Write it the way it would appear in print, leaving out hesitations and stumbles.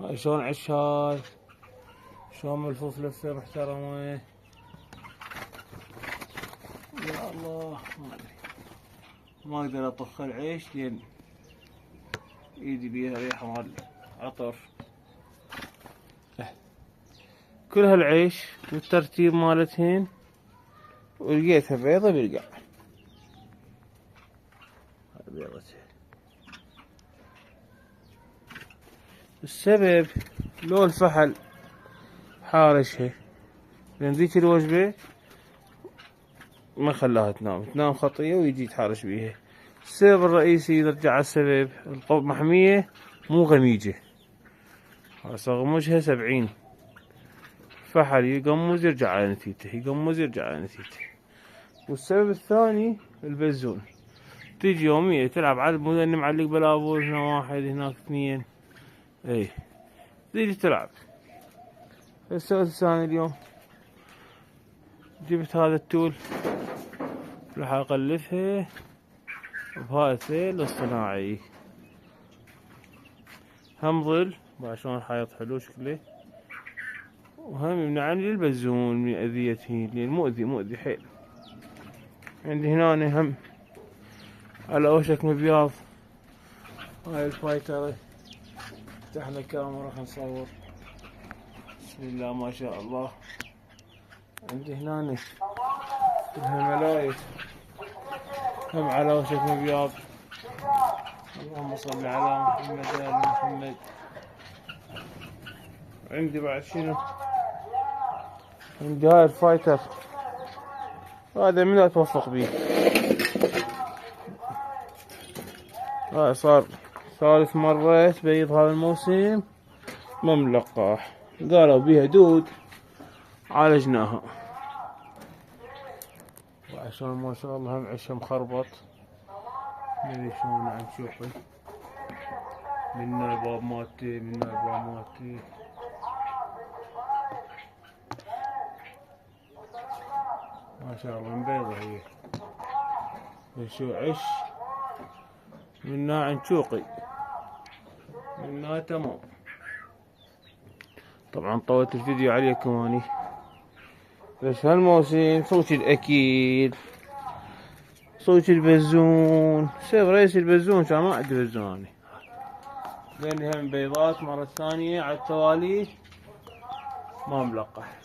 هاي شلون عش هاي، شلون ملفوف لفة محترمة. يا الله ما اقدر اطخ العيش لين ايدي بيها ريحة مال عطر. كل هالعيش والترتيب مالتهن، ولقيتها بيضة بالقاع. هاي بيضتها. السبب لو الفحل حارشها، لان ذيك الوجبة ما خلاها تنام خطية ويجي يتحارش بيها. السبب الرئيسي نرجع على السبب، القوب محمية مو غميجة، هسه غموجها 70 فحل يقمز يرجع على نتيجته، يقمز يرجع على نتيجته. والسبب الثاني البزون، تيجي يومية تلعب على مو اني معلق بلابول، هنا واحد هناك اثنين، اي تيجي تلعب. السبب الثاني اليوم جبت هذا التول راح اغلفها بهاي الثيل الصناعي، هم ظل بعد شلون حيط حلو شكله، وهم يمنعني البزون من اذيته لان مؤذي حيل. عندي هنا هم على اوشك مبياض. هاي الفايترة، فتحنا كاميرا خلينا نصور. بسم الله ما شاء الله. عندي هنا كلها ملايك هم على وشك مبياض. اللهم صل على محمد وآل محمد. عندي بعد شنو؟ عندي هاي الفايتر، هذا من اتوفق بيه. هاي صار ثالث مرة تبيض هذا الموسم، ما ملقاح، قالوا بيها دود عالجناها. وعشان ما شاء الله هم عشها مخربط، مدري شلون عم تشوفه. منا الباب مالتي، منا الباب مالتي. ما شاء الله مبيضة هي. شو عش منا عنشوقي، منا تمام. طبعا طولت الفيديو عليكم اني، بس هالموسم صوت الاكيل، صوت البزون، سبب رئيس البزون كان ما عندي بزون اني، لان هم بيضات مرة ثانية على التوالي ما ملقح.